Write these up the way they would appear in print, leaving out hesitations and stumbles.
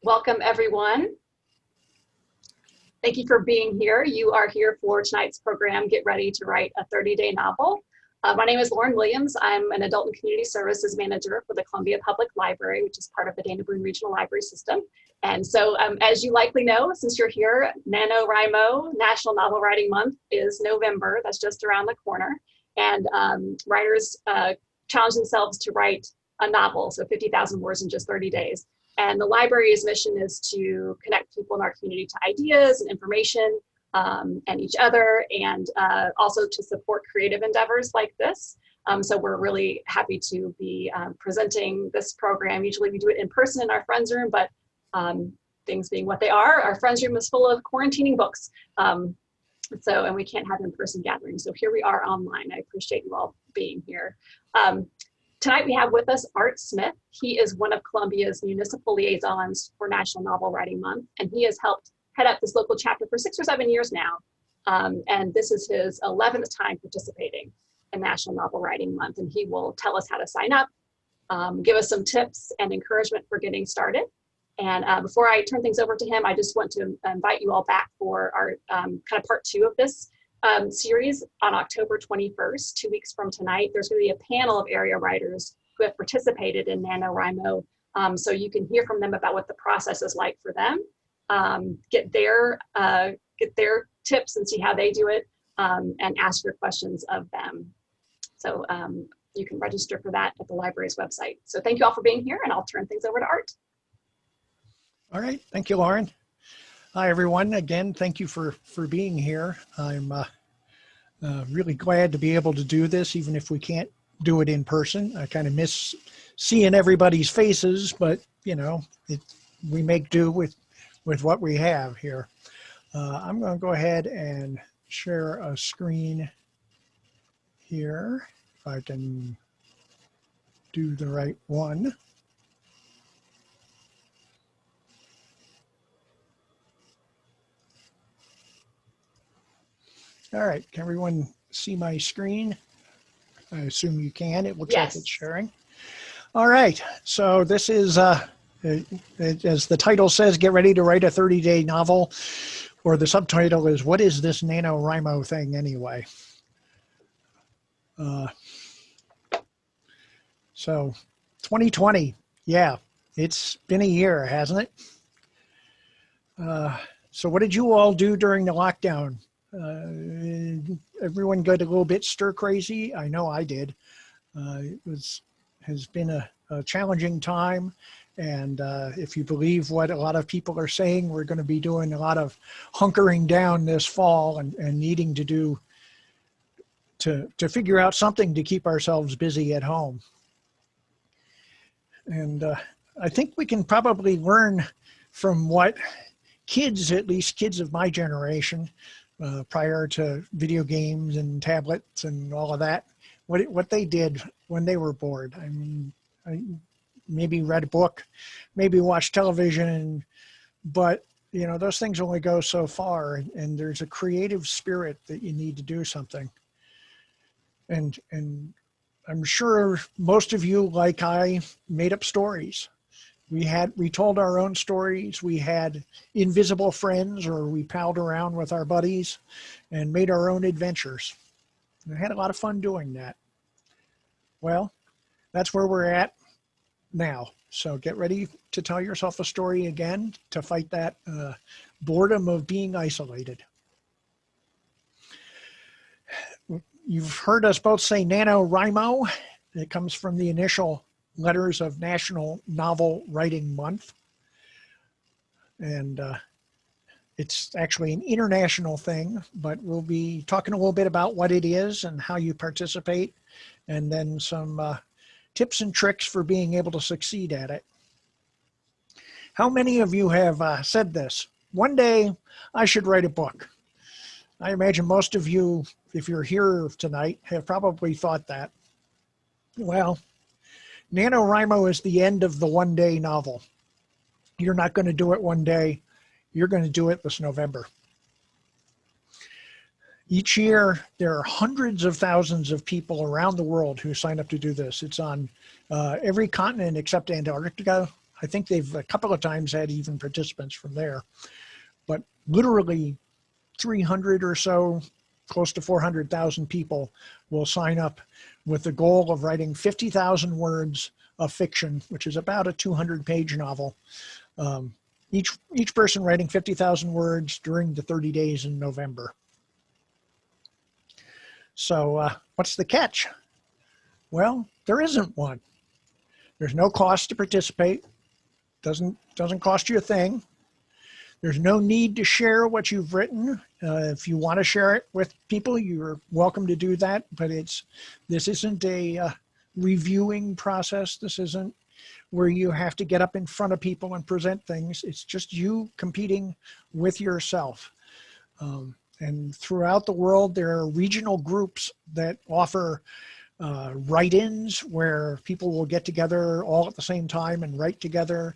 Welcome, everyone. Thank you for being here. You are here for tonight's program, Get Ready to Write a 30-Day Novel. My name is Lauren Williams. I'm an Adult and Community Services Manager for the Columbia Public Library, which is part of the Dana Boone Regional Library System. And so, as you likely know, since you're here, NaNoWriMo, National Novel Writing Month, is November. That's just around the corner. And writers challenge themselves to write a novel, so 50,000 words in just 30 days. And the library's mission is to connect people in our community to ideas and information and each other, and also to support creative endeavors like this. So we're really happy to be presenting this program. Usually we do it in person in our Friends Room, but things being what they are, our Friends Room is full of quarantining books. And we can't have in-person gatherings. So here we are online. I appreciate you all being here. Tonight we have with us Art Smith. He is one of Columbia's municipal liaisons for National Novel Writing Month, and he has helped head up this local chapter for 6 or 7 years now. And this is his 11th time participating in National Novel Writing Month, and he will tell us how to sign up, give us some tips and encouragement for getting started. And before I turn things over to him, I just want to invite you all back for our kind of part 2 of this series on October 21st, 2 weeks from tonight. There's going to be a panel of area writers who have participated in NaNoWriMo, so you can hear from them about what the process is like for them, get their tips and see how they do it, and ask your questions of them. So you can register for that at the library's website. So thank you all for being here, and I'll turn things over to Art. All right, thank you, Lauren. Hi, everyone. Again, thank you for being here. I'm really glad to be able to do this, even if we can't do it in person. I kind of miss seeing everybody's faces, but you know, we make do with what we have here. I'm going to go ahead and share a screen here, if I can do the right one. All right, can everyone see my screen? I assume you can. It looks like it's sharing. All right, so this is, as the title says, Get Ready to Write a 30-Day Novel, or the subtitle is, What is this NaNoWriMo thing anyway? So 2020, yeah, it's been a year, hasn't it? So what did you all do during the lockdown? Everyone got a little bit stir crazy. I know I did. It has been a challenging time, and if you believe what a lot of people are saying, we're going to be doing a lot of hunkering down this fall and needing to figure out something to keep ourselves busy at home. And I think we can probably learn from what kids, at least kids of my generation, prior to video games and tablets and all of that, what they did when they were bored. I mean, I maybe read a book, maybe watched television, but you know, those things only go so far, and there's a creative spirit that you need to do something. And I'm sure most of you, like I, made up stories. We told our own stories. We had invisible friends, or we palled around with our buddies and made our own adventures. And I had a lot of fun doing that. Well, that's where we're at now. So get ready to tell yourself a story again to fight that boredom of being isolated. You've heard us both say NaNoWriMo. It comes from the initial letters of National Novel Writing Month. And it's actually an international thing, but we'll be talking a little bit about what it is and how you participate, and then some tips and tricks for being able to succeed at it. How many of you have said this? One day I should write a book. I imagine most of you, if you're here tonight, have probably thought that. Well, NaNoWriMo is the end of the one-day novel. You're not going to do it one day. You're going to do it this November. Each year, there are hundreds of thousands of people around the world who sign up to do this. It's on every continent except Antarctica. I think they've a couple of times had even participants from there, but literally 300 or so, close to 400,000 people will sign up with the goal of writing 50,000 words of fiction, which is about a 200-page novel. Each person writing 50,000 words during the 30 days in November. So what's the catch? Well, there isn't one. There's no cost to participate. Doesn't cost you a thing. There's no need to share what you've written. If you want to share it with people, you're welcome to do that. But this isn't a reviewing process. This isn't where you have to get up in front of people and present things. It's just you competing with yourself. And throughout the world, there are regional groups that offer write-ins where people will get together all at the same time and write together,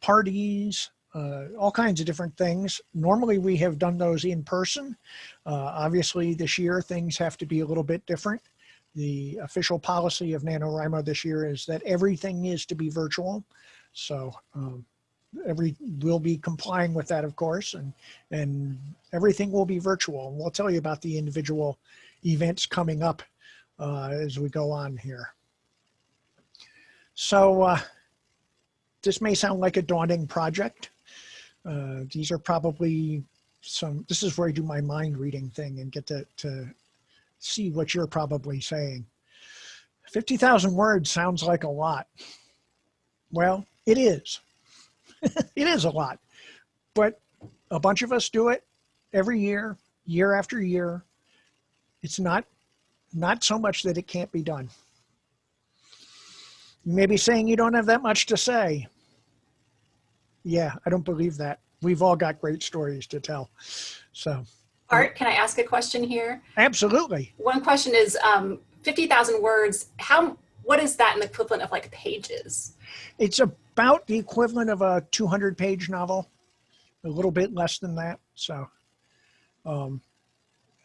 parties, all kinds of different things. Normally we have done those in person. Obviously this year things have to be a little bit different. The official policy of NaNoWriMo this year is that everything is to be virtual. So we'll be complying with that, of course, and everything will be virtual. And we'll tell you about the individual events coming up as we go on here. So this may sound like a daunting project. These are probably this is where I do my mind reading thing and get to see what you're probably saying. 50,000 words sounds like a lot. Well, it is. It is a lot, but a bunch of us do it every year, year after year. It's not so much that it can't be done. You may be saying you don't have that much to say. Yeah, I don't believe that. We've all got great stories to tell. So, Art, can I ask a question here? Absolutely. One question is 50,000 words. What is that in the equivalent of like pages? It's about the equivalent of a 200-page novel, a little bit less than that. So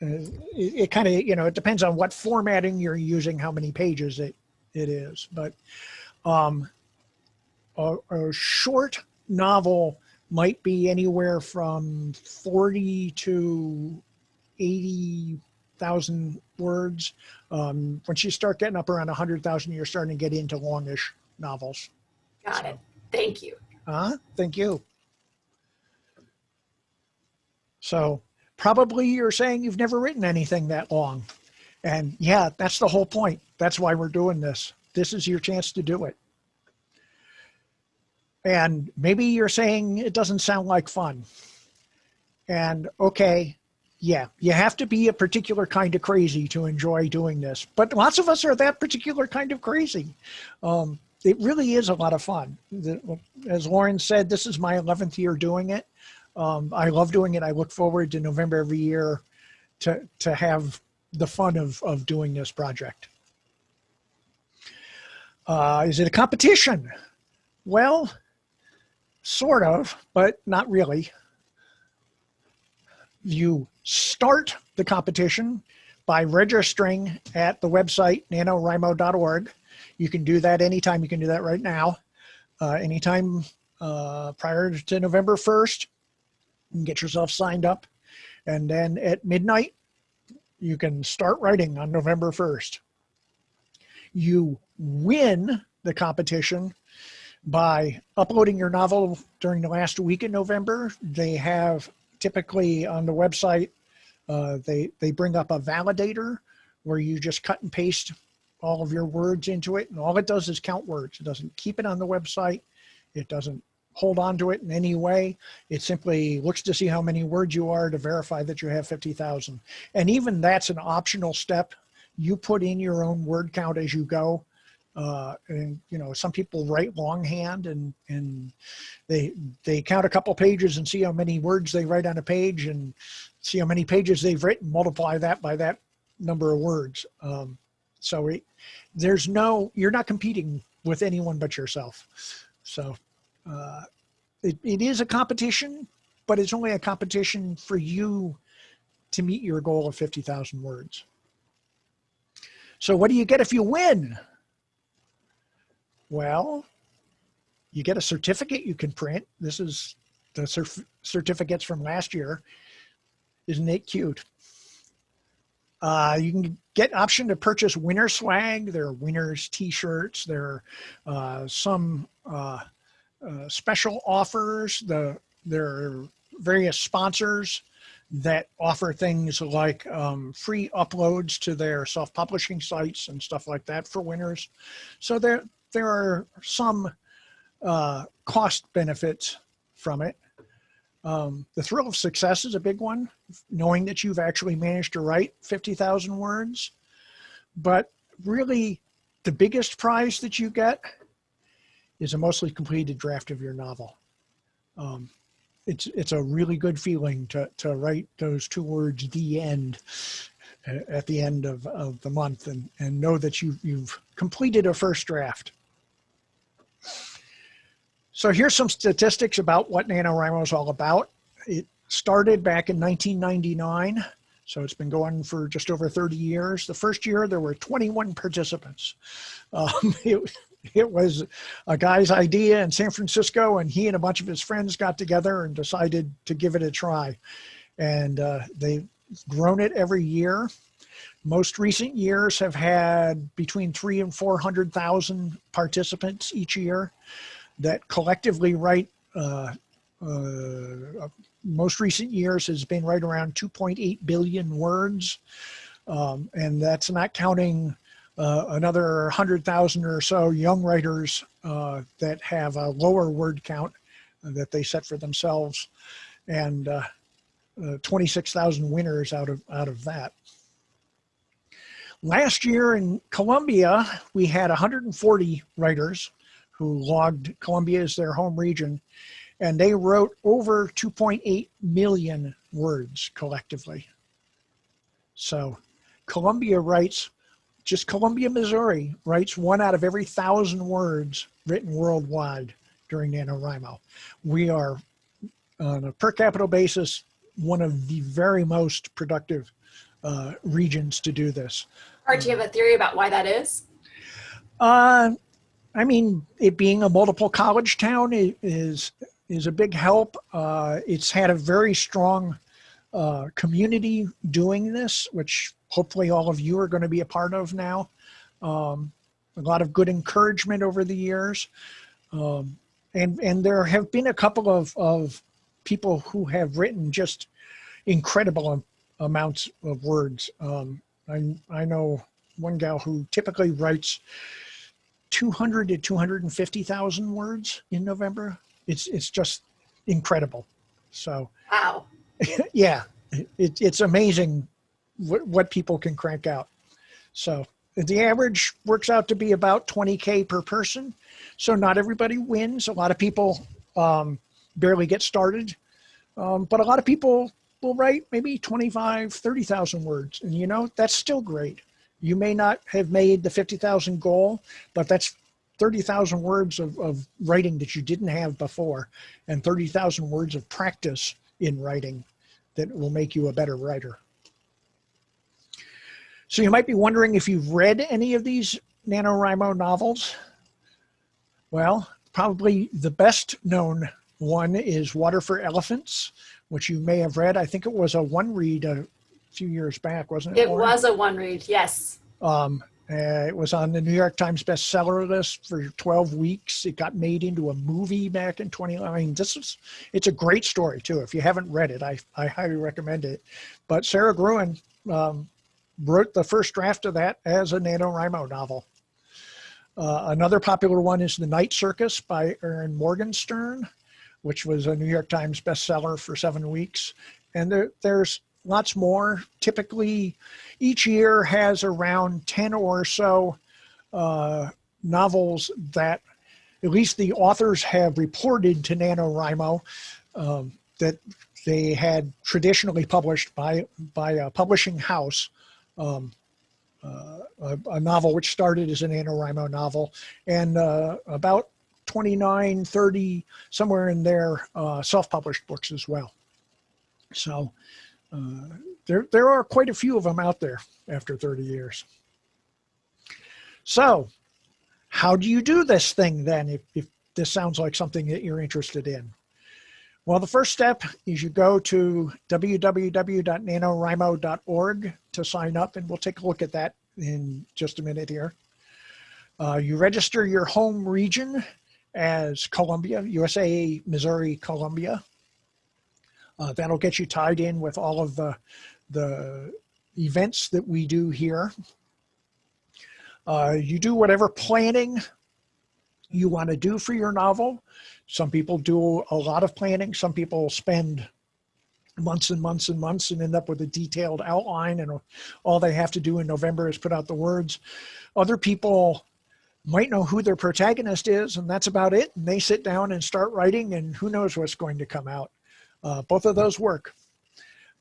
it kind of, it depends on what formatting you're using, how many pages it is. But a short novel might be anywhere from 40 to 80,000 words. Once you start getting up around 100,000, you're starting to get into longish novels. Got it. Thank you. Thank you. So probably you're saying you've never written anything that long. And yeah, that's the whole point. That's why we're doing this. This is your chance to do it. And maybe you're saying it doesn't sound like fun. And okay, yeah, you have to be a particular kind of crazy to enjoy doing this. But lots of us are that particular kind of crazy. It really is a lot of fun. As Lauren said, this is my 11th year doing it. I love doing it. I look forward to November every year to have the fun of doing this project. Is it a competition? Well, sort of, but not really. You start the competition by registering at the website nanowrimo.org. You can do that anytime. You can do that right now. Anytime prior to November 1st, you can get yourself signed up. And then at midnight, you can start writing on November 1st. You win the competition by uploading your novel during the last week in November. They have typically on the website, they bring up a validator where you just cut and paste all of your words into it. And all it does is count words. It doesn't keep it on the website. It doesn't hold on to it in any way. It simply looks to see how many words you are to verify that you have 50,000. And even that's an optional step. You put in your own word count as you go. And some people write longhand and they count a couple pages and see how many words they write on a page and see how many pages they've written, multiply that by that number of words. So you're not competing with anyone but yourself. So it is a competition, but it's only a competition for you to meet your goal of 50,000 words. So what do you get if you win? Well, You get a certificate you can print. This is the certificates from last year. Isn't it cute? You can get option to purchase winner swag. There are winners t-shirts. There are some special offers. There are various sponsors that offer things like free uploads to their self-publishing sites and stuff like that for winners. So there are some cost benefits from it. The thrill of success is a big one, knowing that you've actually managed to write 50,000 words. But really, the biggest prize that you get is a mostly completed draft of your novel. It's a really good feeling to write those 2 words, "the end," at the end of the month, and know that you've completed a first draft. So here's some statistics about what NaNoWriMo is all about. It started back in 1999, so it's been going for just over 30 years. The first year, there were 21 participants. It was a guy's idea in San Francisco, and he and a bunch of his friends got together and decided to give it a try. And they've grown it every year. Most recent years have had between 300,000 and 400,000 participants each year that collectively write. Most recent years has been right around 2.8 billion words. And that's not counting another 100,000 or so young writers that have a lower word count that they set for themselves, and 26,000 winners out of that. Last year in Columbia, we had 140 writers who logged Columbia as their home region, and they wrote over 2.8 million words collectively. So Columbia writes, just Columbia, Missouri, writes 1 out of every 1,000 words written worldwide during NaNoWriMo. We are, on a per capita basis, one of the very most productive regions to do this. Art, do you have a theory about why that is? I mean, it being a multiple college town is a big help. It's had a very strong community doing this, which hopefully all of you are going to be a part of now. A lot of good encouragement over the years. And there have been a couple of people who have written just incredible amounts of words. I know one gal who typically writes 200 to 250,000 words in November. It's just incredible. So, wow. Yeah, it's amazing what people can crank out. So the average works out to be about 20K per person. So not everybody wins. A lot of people barely get started, but a lot of people will write maybe 25, 30,000 words. And you know, that's still great. You may not have made the 50,000 goal, but that's 30,000 words of writing that you didn't have before, and 30,000 words of practice in writing that will make you a better writer. So you might be wondering if you've read any of these NaNoWriMo novels. Well, probably the best known one is Water for Elephants, which you may have read. I think it was a one-read a few years back, wasn't it? It was a one-read, yes. It was on the New York Times bestseller list for 12 weeks. It got made into a movie back in 2011. I mean, it's a great story too. If you haven't read it, I highly recommend it. But Sarah Gruen wrote the first draft of that as a NaNoWriMo novel. Another popular one is The Night Circus by Erin Morgenstern, which was a New York Times bestseller for 7 weeks. And there's lots more. Typically, each year has around 10 or so novels that at least the authors have reported to NaNoWriMo that they had traditionally published by a publishing house. A novel which started as an NaNoWriMo novel, and about 29, 30, somewhere in there, self-published books as well. So there are quite a few of them out there after 30 years. So how do you do this thing then? If this sounds like something that you're interested in. Well, the first step is you go to www.nanowrimo.org to sign up, and we'll take a look at that in just a minute here. You register your home region as Columbia, USA, Missouri, Columbia. That'll get you tied in with all of the events that we do here. You do whatever planning you want to do for your novel. Some people do a lot of planning. Some people spend months and months and months and end up with a detailed outline, and all they have to do in November is put out the words. Other people might know who their protagonist is, and that's about it. And they sit down and start writing, and who knows what's going to come out. Both of those work.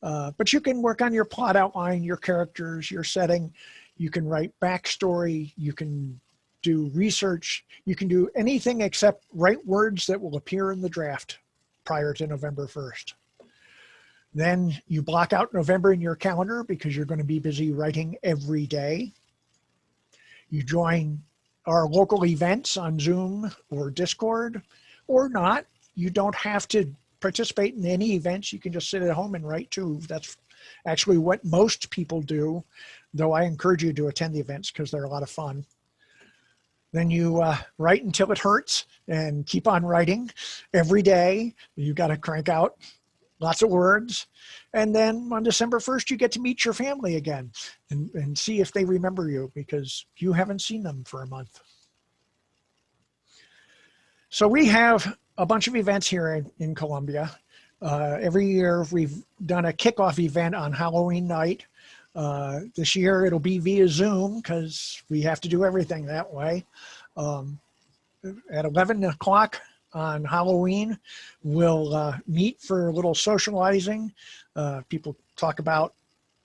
But you can work on your plot outline, your characters, your setting. You can write backstory. You can do research. You can do anything except write words that will appear in the draft prior to November 1st. Then you block out November in your calendar because you're going to be busy writing every day. You join our local events on Zoom or Discord, or not. You don't have to participate in any events. You can just sit at home and write too. That's actually what most people do, though I encourage you to attend the events because they're a lot of fun. Then you write until it hurts and keep on writing every day. You got to crank out lots of words. And then on December 1st, you get to meet your family again and see if they remember you, because you haven't seen them for a month. So we have a bunch of events here in Columbia. Every year we've done a kickoff event on Halloween night. This year it'll be via Zoom because we have to do everything that way. At 11 o'clock on Halloween, we'll meet for a little socializing. People talk about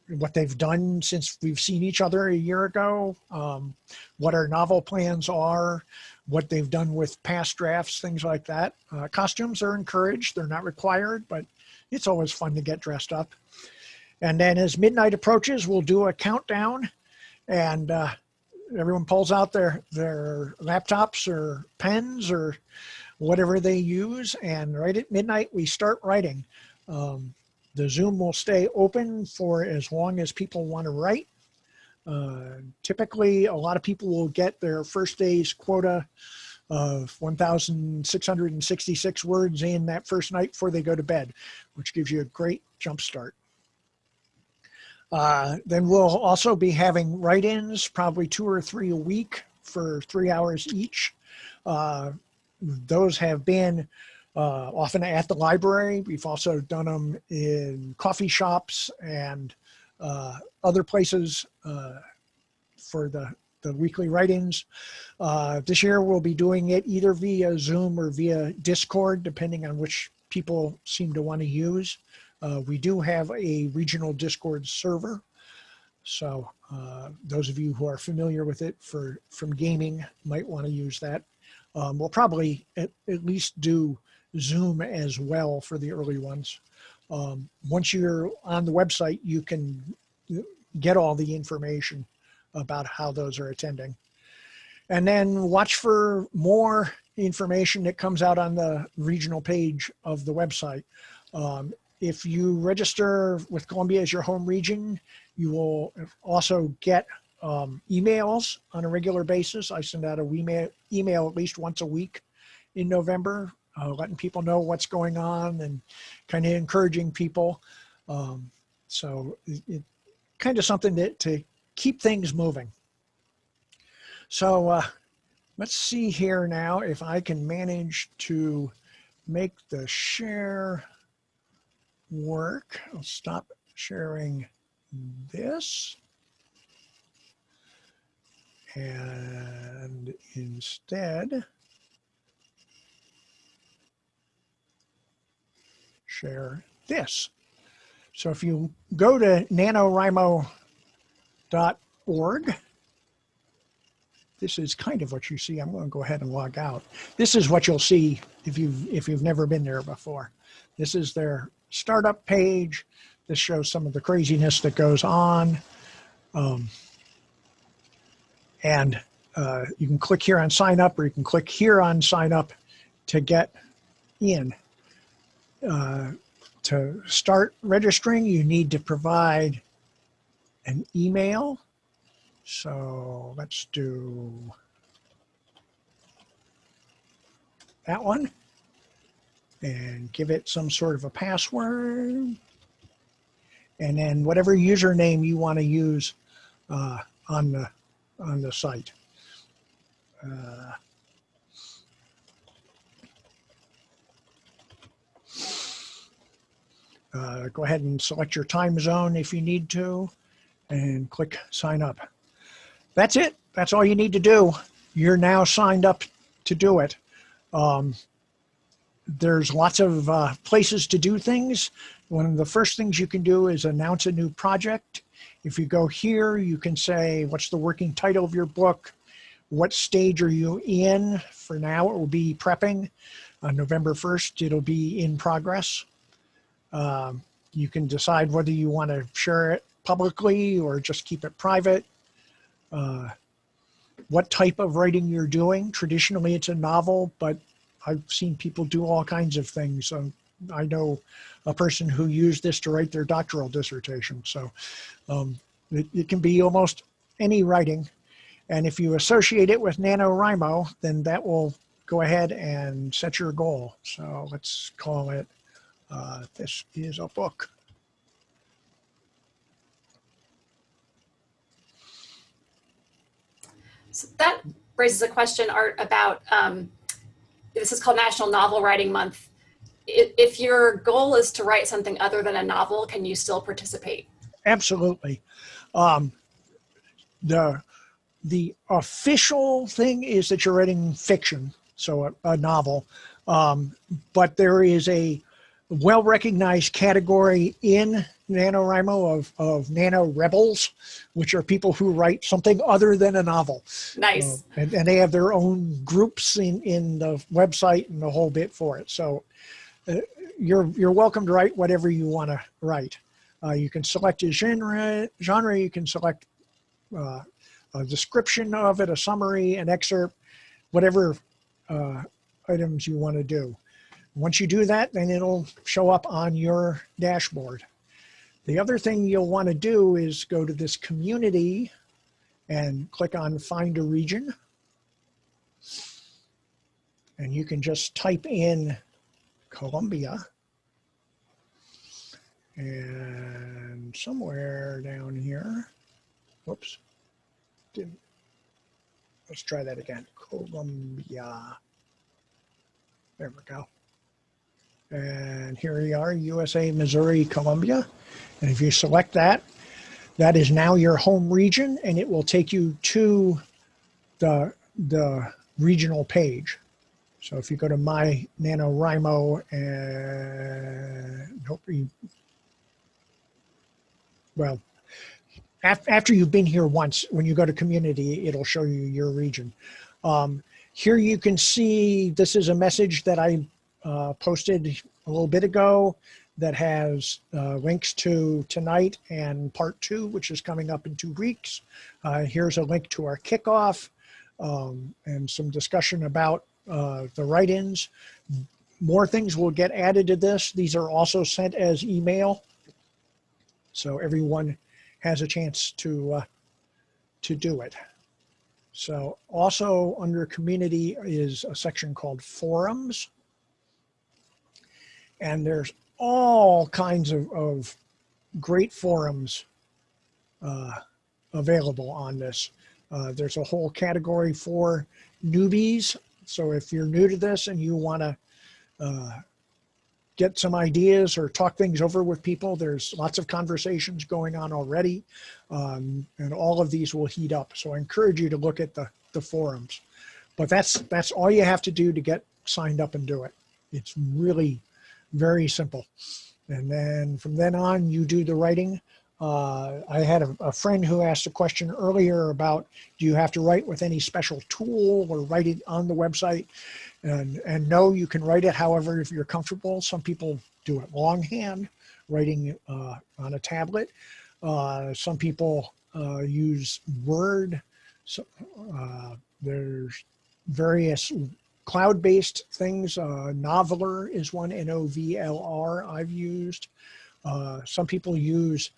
what they've done since we've seen each other a year ago, what our novel plans are, what they've done with past drafts, things like that. Costumes are encouraged. They're not required, but it's always fun to get dressed up. And then as midnight approaches, we'll do a countdown, and everyone pulls out their laptops or pens or whatever they use. And right at midnight, we start writing. The Zoom will stay open for as long as people want to write. Typically, a lot of people will get their first day's quota of 1,666 words in that first night before they go to bed, which gives you a great jump start. Then we'll also be having write-ins, probably 2 or 3 a week for 3 hours each. Those have been often at the library. We've also done them in coffee shops and other places for the weekly write-ins. This year we'll be doing it either via Zoom or via Discord, depending on which people seem to want to use. We do have a regional Discord server, so those of you who are familiar with it from gaming might want to use that. We'll probably at least do Zoom as well for the early ones. Once you're on the website, you can get all the information about how those are attending. And then watch for more information that comes out on the regional page of the website. If you register with Columbia as your home region, you will also get emails on a regular basis. I send out an email at least once a week in November, letting people know what's going on and kind of encouraging people. So it kind of something to keep things moving. So let's see here now if I can manage to make the share work. I'll stop sharing this and instead share this. So if you go to NaNoWriMo.org, this is kind of what you see. I'm going to go ahead and log out. This is what you'll see if you've never been there before. This is their startup page. This shows some of the craziness that goes on. And you can click here on sign up, or you can click here on sign up to get in. To start registering, you need to provide an email. So let's do that one and give it some sort of a password. And then whatever username you want to use on the site. Go ahead and select your time zone if you need to, and click sign up. That's it. That's all you need to do. You're now signed up to do it. There's lots of places to do things. One of the first things you can do is announce a new project. If you go here, you can say, what's the working title of your book? What stage are you in? For now, it will be prepping. On November 1st, it'll be in progress. You can decide whether you want to share it publicly or just keep it private. What type of writing you're doing. Traditionally, it's a novel, but I've seen people do all kinds of things. I know a person who used this to write their doctoral dissertation. So it can be almost any writing. And if you associate it with NaNoWriMo, then that will go ahead and set your goal. So let's call it, this is a book. So that raises a question, Art, about, this is called National Novel Writing Month. If your goal is to write something other than a novel, can you still participate? Absolutely. The official thing is that you're writing fiction, so a novel, but there is a well-recognized category in NaNoWriMo of nano rebels, which are people who write something other than a novel. Nice. And they have their own groups in the website and the whole bit for it. So you're welcome to write whatever you want to write. You can select a genre, you can select a description of it, a summary, an excerpt, whatever items you want to do. Once you do that, then it'll show up on your dashboard. The other thing you'll want to do is go to this community and click on Find a Region. And you can just type in Columbia. And somewhere down here, whoops, didn't. Let's try that again. Columbia. There we go. And here we are, USA, Missouri, Columbia. And if you select that, that is now your home region, and it will take you to the regional page. So if you go to My NaNoWriMo and well, after you've been here once, when you go to community, it'll show you your region. Here you can see, this is a message that I posted a little bit ago that has links to tonight and part 2, which is coming up in 2 weeks. Here's a link to our kickoff and some discussion about the write-ins. More things will get added to this. These are also sent as email, so everyone has a chance to do it. So also under community is a section called forums. And there's all kinds of great forums available on this. There's a whole category for newbies. So if you're new to this and you want to get some ideas or talk things over with people, there's lots of conversations going on already. And all of these will heat up. So I encourage you to look at the forums. But that's all you have to do to get signed up and do it. It's really very simple. And then from then on, you do the writing. I had a friend who asked a question earlier about, do you have to write with any special tool or write it on the website? And no, you can write it however if you're comfortable. Some people do it longhand, writing on a tablet. Some people use Word. So, there's various cloud-based things. Noveler is one, Novlr I've used. Some people use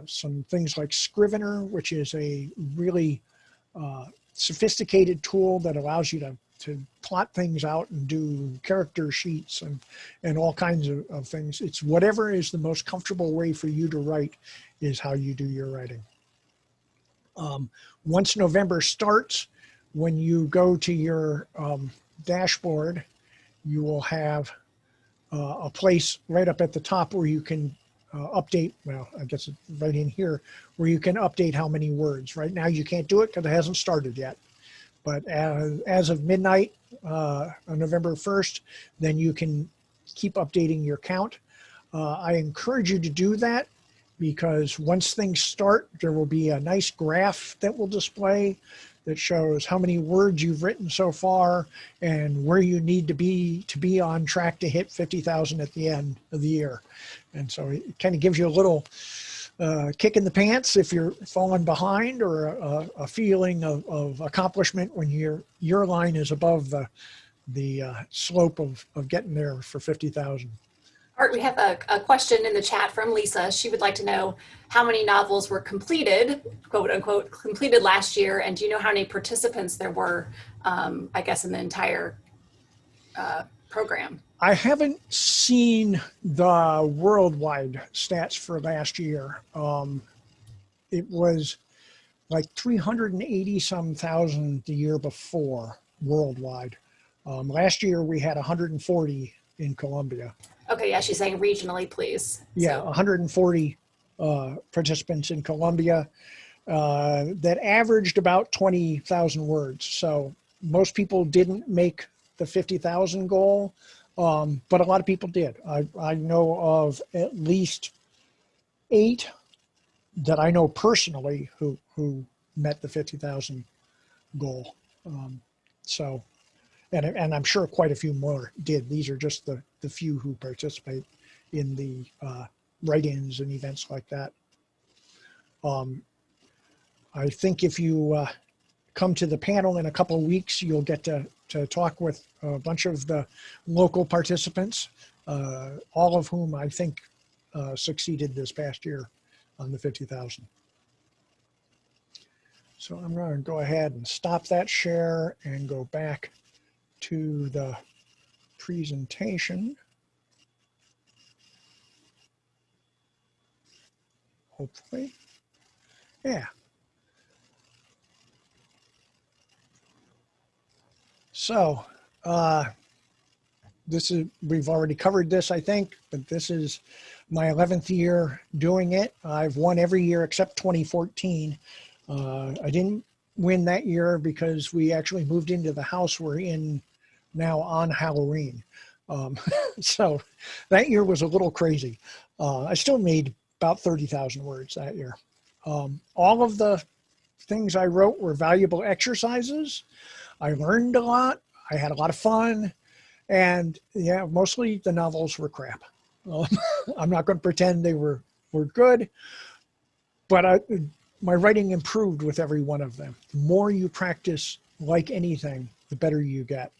some things like Scrivener, which is a really sophisticated tool that allows you to plot things out and do character sheets and all kinds of things. It's whatever is the most comfortable way for you to write is how you do your writing. Once November starts, when you go to your dashboard, you will have a place right up at the top where you can update, well, I guess it's right in here, where you can update how many words. Right now you can't do it because it hasn't started yet. But as of midnight on November 1st, then you can keep updating your count. I encourage you to do that because once things start, there will be a nice graph that will display that shows how many words you've written so far and where you need to be on track to hit 50,000 at the end of the year. And so it kind of gives you a little kick in the pants if you're falling behind, or a feeling of accomplishment when your line is above the slope of getting there for 50,000. Art, we have a question in the chat from Lisa. She would like to know how many novels were completed, quote unquote, completed last year, and do you know how many participants there were, I guess, in the entire program? I haven't seen the worldwide stats for last year. It was like 380 some thousand the year before worldwide. Last year we had 140 in Colombia. Okay, yeah, she's saying regionally, please. Yeah, so. 140 participants in Colombia that averaged about 20,000 words. So most people didn't make the 50,000 goal, but a lot of people did. I know of at least 8 that I know personally who met the 50,000 goal. And I'm sure quite a few more did. These are just the few who participate in the write-ins and events like that. I think if you come to the panel in a couple of weeks, you'll get to talk with a bunch of the local participants, all of whom I think succeeded this past year on the 50,000. So I'm going to go ahead and stop that share and go back to the presentation. Hopefully. Yeah. So we've already covered this, I think, but this is my 11th year doing it. I've won every year except 2014. I didn't win that year because we actually moved into the house we're in now on Halloween. So that year was a little crazy. I still made about 30,000 words that year. All of the things I wrote were valuable exercises. I learned a lot. I had a lot of fun. And yeah, mostly the novels were crap. I'm not going to pretend they were good, but my writing improved with every one of them. The more you practice, like anything, the better you get.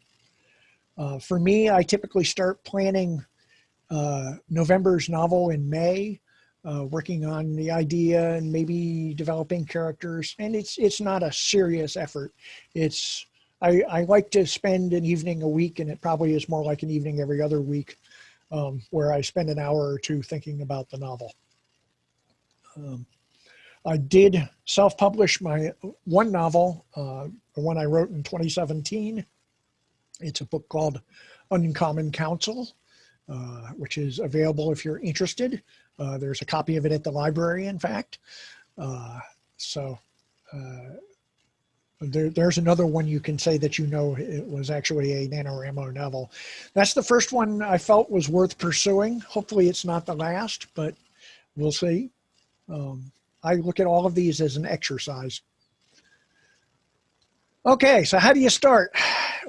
For me, I typically start planning November's novel in May, working on the idea and maybe developing characters. And it's not a serious effort. I like to spend an evening a week, and it probably is more like an evening every other week, where I spend an hour or two thinking about the novel. I did self-publish my one novel, the one I wrote in 2017. It's a book called Uncommon Counsel, which is available if you're interested. There's a copy of it at the library, in fact. There's another one you can say that you know it was actually a NaNoWriMo novel. That's the first one I felt was worth pursuing. Hopefully it's not the last, but we'll see. I look at all of these as an exercise. Okay, so how do you start?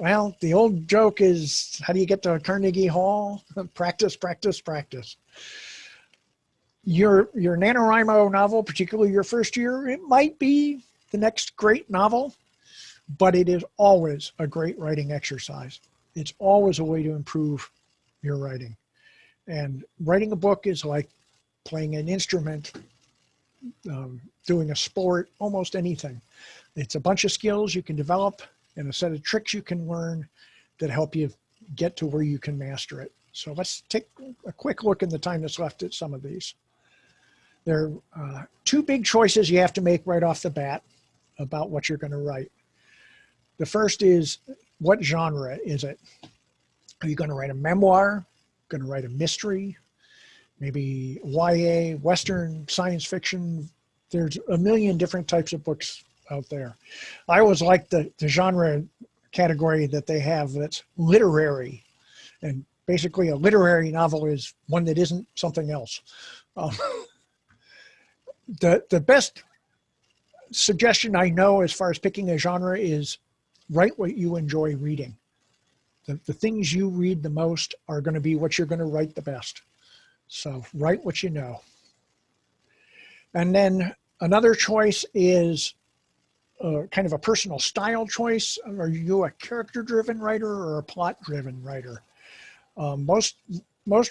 Well, the old joke is, how do you get to Carnegie Hall? Practice, practice, practice. Your NaNoWriMo novel, particularly your first year, it might be the next great novel. but it is always a great writing exercise. It's always a way to improve your writing. And writing a book is like playing an instrument, doing a sport, almost anything. It's a bunch of skills you can develop and a set of tricks you can learn that help you get to where you can master it. So let's take a quick look in the time that's left at some of these. There are two big choices you have to make right off the bat about what you're going to write. The first is, what genre is it? Are you going to write a memoir? Going to write a mystery? Maybe YA, Western, science fiction? There's a million different types of books out there. I always like the genre category that they have that's literary. And basically a literary novel is one that isn't something else. The best suggestion I know as far as picking a genre is write what you enjoy reading. The things you read the most are going to be what you're going to write the best. So write what you know. And then another choice is kind of a personal style choice. Are you a character-driven writer or a plot-driven writer? Most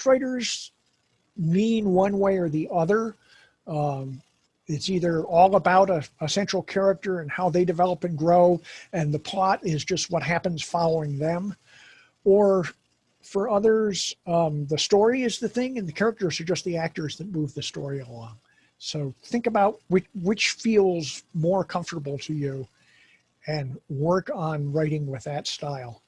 writers lean one way or the other. It's either all about a central character and how they develop and grow, and the plot is just what happens following them. Or for others, the story is the thing and the characters are just the actors that move the story along. So think about which feels more comfortable to you and work on writing with that style.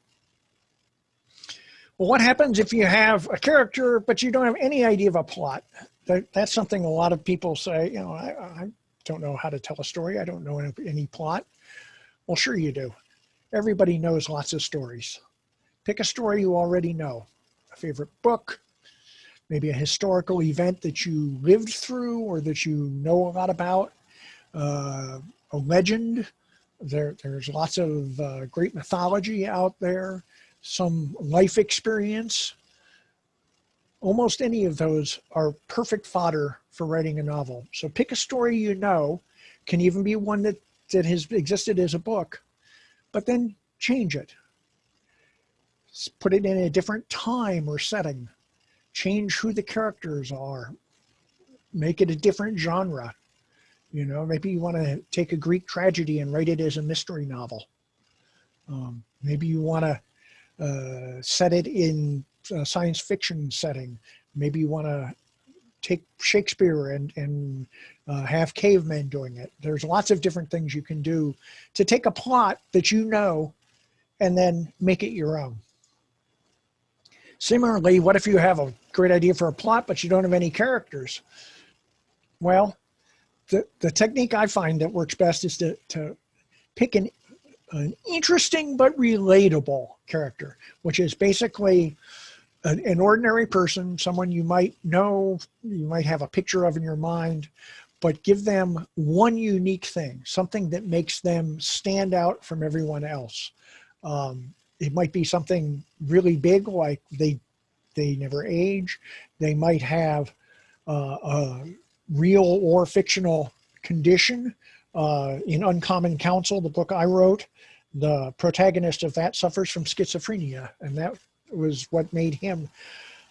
Well, what happens if you have a character, but you don't have any idea of a plot? That's something a lot of people say, you know, I don't know how to tell a story. I don't know any plot. Well, sure you do. Everybody knows lots of stories. Pick a story you already know, a favorite book, maybe a historical event that you lived through or that you know a lot about, a legend. There's lots of great mythology out there, some life experience. Almost any of those are perfect fodder for writing a novel. So pick a story you know, can even be one that has existed as a book, but then change it. Put it in a different time or setting. Change who the characters are. Make it a different genre. You know, maybe you want to take a Greek tragedy and write it as a mystery novel. Maybe you want to set it in a science fiction setting. Maybe you want to take Shakespeare and have cavemen doing it. There's lots of different things you can do to take a plot that you know and then make it your own. Similarly, what if you have a great idea for a plot, but you don't have any characters? Well, the technique I find that works best is to pick an interesting but relatable character, which is basically an ordinary person, someone you might know, you might have a picture of in your mind, but give them one unique thing, something that makes them stand out from everyone else. It might be something really big, like they never age. They might have a real or fictional condition. In Uncommon Counsel, the book I wrote, the protagonist of that suffers from schizophrenia, and that was what made him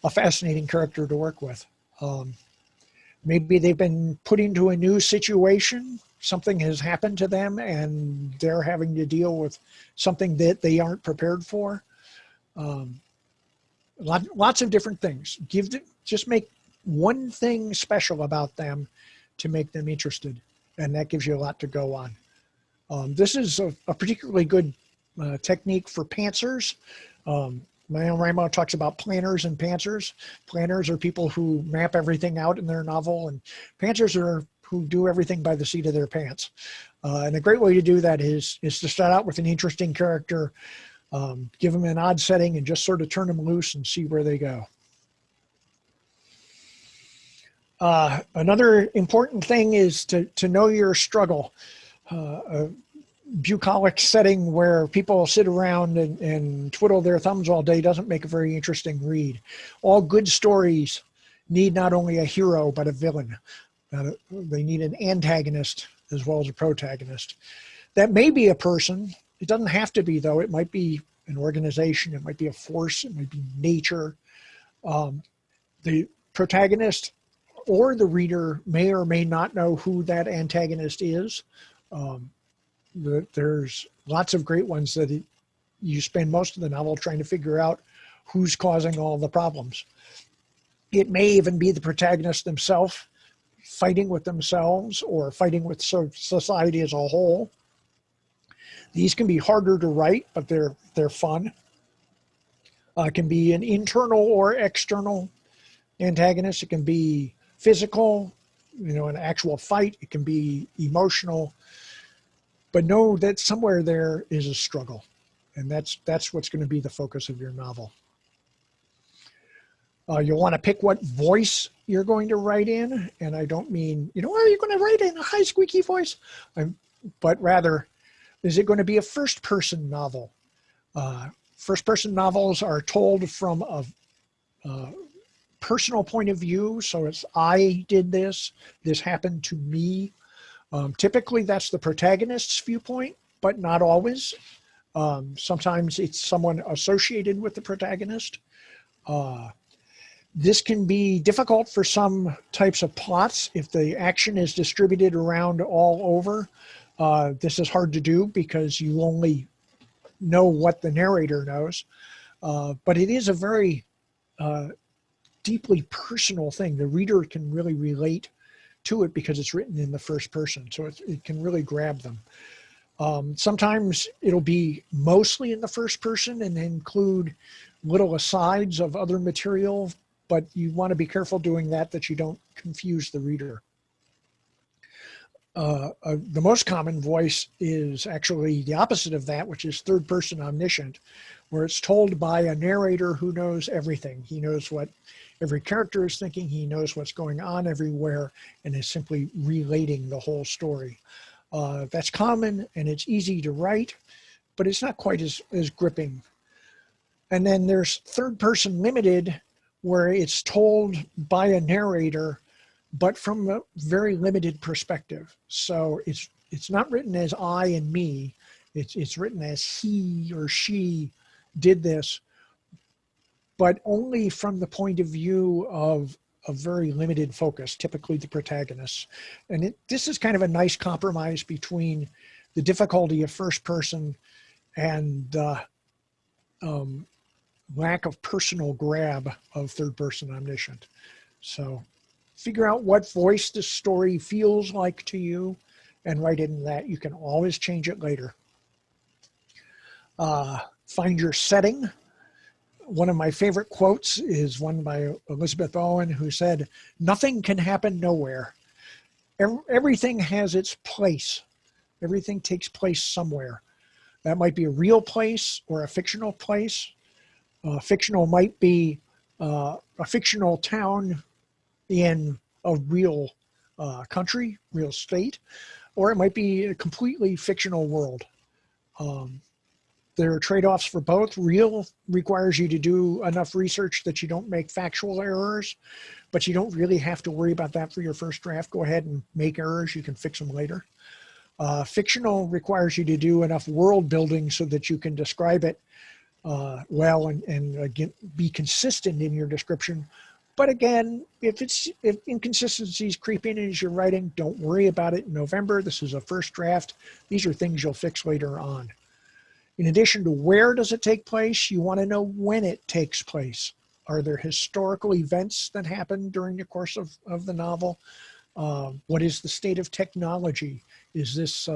a fascinating character to work with. Maybe they've been put into a new situation. Something has happened to them and they're having to deal with something that they aren't prepared for. Lots of different things. Just make one thing special about them to make them interested. And that gives you a lot to go on. This is a particularly good technique for pantsers. NaNoWriMo talks about planners and pantsers. Planners are people who map everything out in their novel, and pantsers are who do everything by the seat of their pants. And a great way to do that is to start out with an interesting character, give them an odd setting, and just sort of turn them loose and see where they go. Another important thing is to know your struggle. A bucolic setting where people sit around and twiddle their thumbs all day doesn't make a very interesting read. All good stories need not only a hero, but a villain. They need an antagonist as well as a protagonist. That may be a person. It doesn't have to be, though. It might be an organization, it might be a force, it might be nature. The protagonist or the reader may or may not know who that antagonist is. There's lots of great ones that you spend most of the novel trying to figure out who's causing all the problems. It may even be the protagonist themselves fighting with themselves or fighting with society as a whole. These can be harder to write, but they're fun. It can be an internal or external antagonist. It can be physical, an actual fight. It can be emotional. But know that somewhere there is a struggle, and that's what's going to be the focus of your novel. You'll want to pick what voice you're going to write in, and I don't mean, are you going to write in a high squeaky voice? But rather, is it going to be a first-person novel? First-person novels are told from a personal point of view, so it's I did this happened to me. Typically, that's the protagonist's viewpoint, but not always. Sometimes it's someone associated with the protagonist. This can be difficult for some types of plots. If the action is distributed around all over, this is hard to do because you only know what the narrator knows. But it is a very deeply personal thing. The reader can really relate to it because it's written in the first person, so it can really grab them. Sometimes it'll be mostly in the first person and include little asides of other material, but you want to be careful doing that you don't confuse the reader. The most common voice is actually the opposite of that, which is third person omniscient, where it's told by a narrator who knows everything. He knows what every character is thinking, he knows what's going on everywhere, and is simply relating the whole story. That's common and it's easy to write, but it's not quite as gripping. And then there's third person limited, where it's told by a narrator, but from a very limited perspective. So it's not written as I and me. It's written as he or she did this, but only from the point of view of a very limited focus, typically the protagonist. And this is kind of a nice compromise between the difficulty of first person and lack of personal grab of third person omniscient. So figure out what voice the story feels like to you and write in that. You can always change it later. Find your setting. One of my favorite quotes is one by Elizabeth Owen, who said, "Nothing can happen nowhere. Everything has its place. Everything takes place somewhere." That might be a real place or a fictional place. Fictional might be a fictional town in a real country, real state, or it might be a completely fictional world. There are trade-offs for both. Real requires you to do enough research that you don't make factual errors, but you don't really have to worry about that for your first draft. Go ahead and make errors. You can fix them later. Fictional requires you to do enough world building so that you can describe it well and again, be consistent in your description. But again, if inconsistencies creep in as you're writing, don't worry about it in November. This is a first draft. These are things you'll fix later on. In addition to where does it take place, you want to know when it takes place. Are there historical events that happen during the course of the novel? What is the state of technology? Is this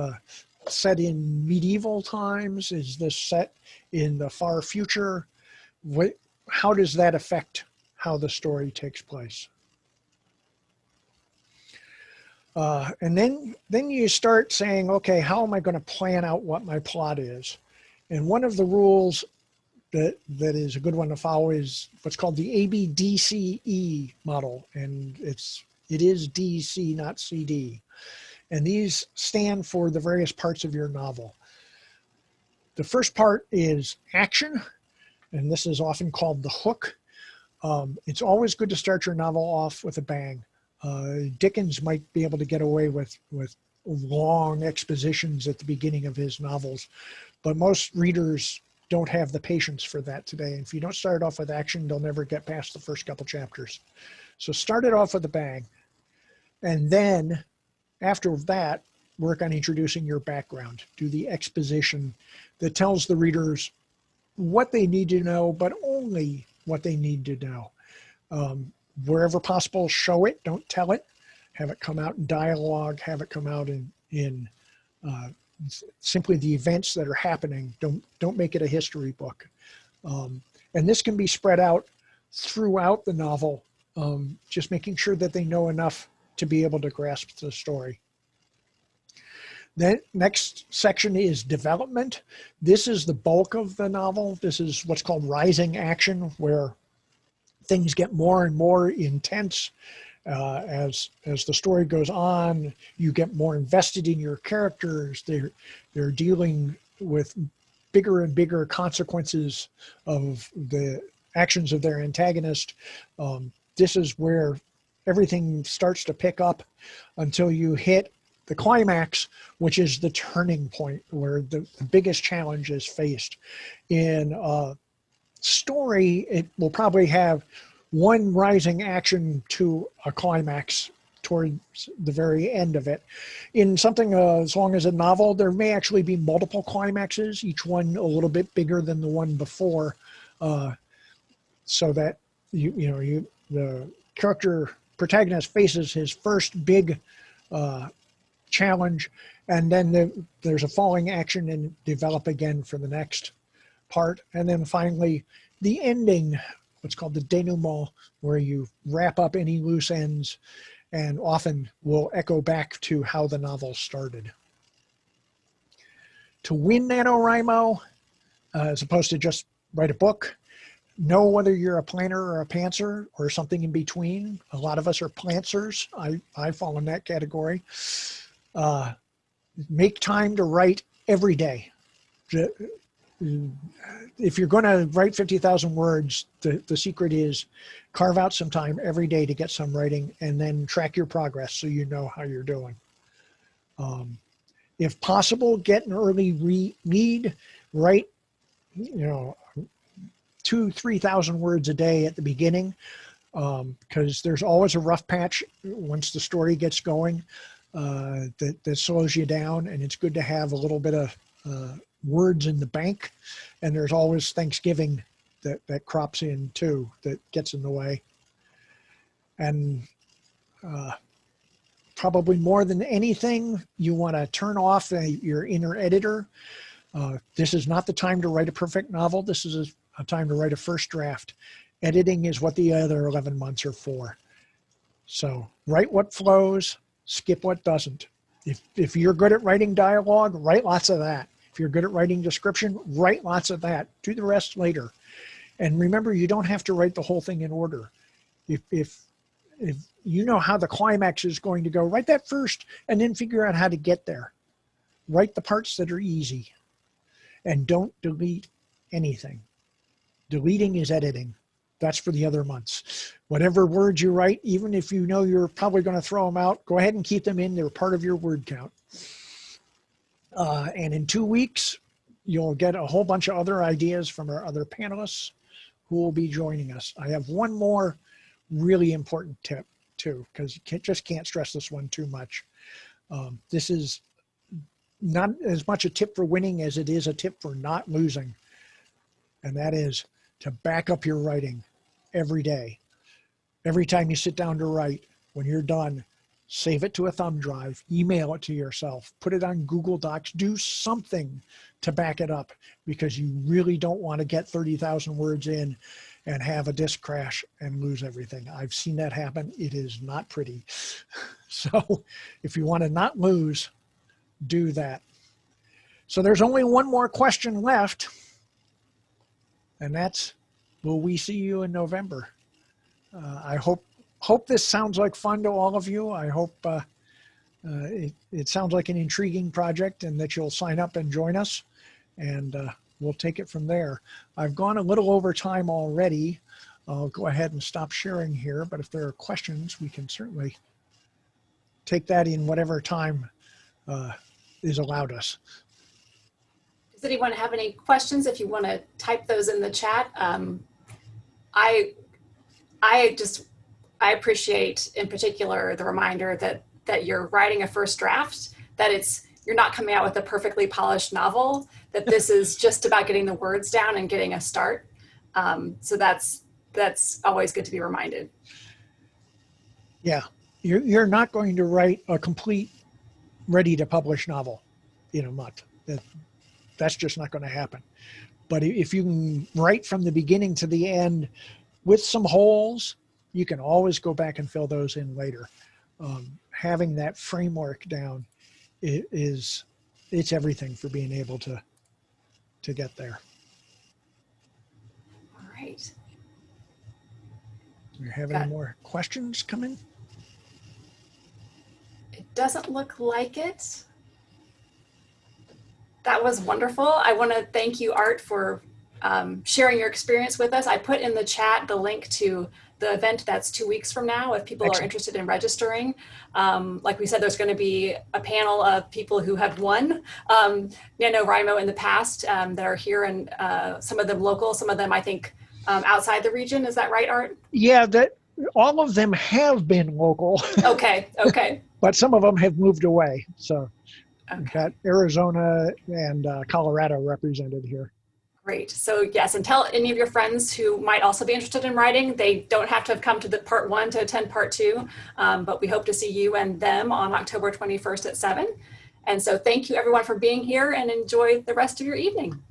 set in medieval times? Is this set in the far future? How does that affect how the story takes place? And then you start saying, okay, how am I going to plan out what my plot is? And one of the rules that is a good one to follow is what's called the DCE model. And it is DC, not CD. And these stand for the various parts of your novel. The first part is action, and this is often called the hook. It's always good to start your novel off with a bang. Dickens might be able to get away with long expositions at the beginning of his novels, but most readers don't have the patience for that today. And if you don't start off with action, they'll never get past the first couple chapters. So start it off with a bang. And then after that, work on introducing your background. Do the exposition that tells the readers what they need to know, but only what they need to know. Wherever possible, show it, don't tell it. Have it come out in dialogue, have it come out in simply the events that are happening. Don't make it a history book. And this can be spread out throughout the novel, just making sure that they know enough to be able to grasp the story. The next section is development. This is the bulk of the novel. This is what's called rising action, where things get more and more intense. As the story goes on, you get more invested in your characters. They're dealing with bigger and bigger consequences of the actions of their antagonist. This is where everything starts to pick up until you hit the climax, which is the turning point where the biggest challenge is faced. In a story, it will probably have one rising action to a climax towards the very end of it. In something as long as a novel, there may actually be multiple climaxes, each one a little bit bigger than the one before, so that the character protagonist faces his first big challenge, and then there's a falling action and develop again for the next part. And then finally, the ending, what's called the denouement, where you wrap up any loose ends and often will echo back to how the novel started. To win NaNoWriMo, as opposed to just write a book, know whether you're a planner or a pantser or something in between. A lot of us are plantsers. I fall in that category. Make time to write every day. If you're going to write 50,000 words, the secret is carve out some time every day to get some writing, and then track your progress so you know how you're doing. If possible, get an early read. Write, 2,000-3,000 words a day at the beginning, because there's always a rough patch once the story gets going that slows you down, and it's good to have a little bit of words in the bank. And there's always Thanksgiving that crops in too, that gets in the way. And probably more than anything, you want to turn off your inner editor. This is not the time to write a perfect novel. This is a time to write a first draft. Editing is what the other 11 months are for. So write what flows, skip what doesn't. If you're good at writing dialogue, write lots of that. If you're good at writing description, write lots of that. Do the rest later. And remember, you don't have to write the whole thing in order. If you know how the climax is going to go, write that first and then figure out how to get there. Write the parts that are easy. And don't delete anything. Deleting is editing. That's for the other months. Whatever words you write, even if you know you're probably going to throw them out, go ahead and keep them in. They're part of your word count. And in 2 weeks, you'll get a whole bunch of other ideas from our other panelists who will be joining us. I have one more really important tip too, because you just can't stress this one too much. This is not as much a tip for winning as it is a tip for not losing. And that is to back up your writing every day. Every time you sit down to write, when you're done, save it to a thumb drive, email it to yourself, put it on Google Docs, do something to back it up, because you really don't want to get 30,000 words in and have a disk crash and lose everything. I've seen that happen. It is not pretty. So if you want to not lose, do that. So there's only one more question left, and that's, will we see you in November? I hope this sounds like fun to all of you. I hope it sounds like an intriguing project and that you'll sign up and join us, and we'll take it from there. I've gone a little over time already. I'll go ahead and stop sharing here, but if there are questions, we can certainly take that in whatever time is allowed us. Does anyone have any questions? If you want to type those in the chat. I appreciate in particular the reminder that you're writing a first draft, that you're not coming out with a perfectly polished novel, that this is just about getting the words down and getting a start. So that's always good to be reminded. Yeah, you're not going to write a complete, ready to publish novel in a month. That's just not going to happen. But if you can write from the beginning to the end with some holes, you can always go back and fill those in later. Having that framework down it's everything for being able to get there. All right. Do you have any more questions come in? It doesn't look like it. That was wonderful. I want to thank you, Art, for sharing your experience with us. I put in the chat the link to the event that's 2 weeks from now if people are interested in registering. Like we said, there's going to be a panel of people who have won NaNoWriMo in the past that are here, and some of them local, some of them I think outside the region. Is that right, Art? Yeah, all of them have been local. Okay, okay. But some of them have moved away. So okay. We've got Arizona and Colorado represented here. Great. So yes, and tell any of your friends who might also be interested in writing. They don't have to have come to the part 1 to attend part 2, but we hope to see you and them on October 21st at 7. And so thank you everyone for being here, and enjoy the rest of your evening.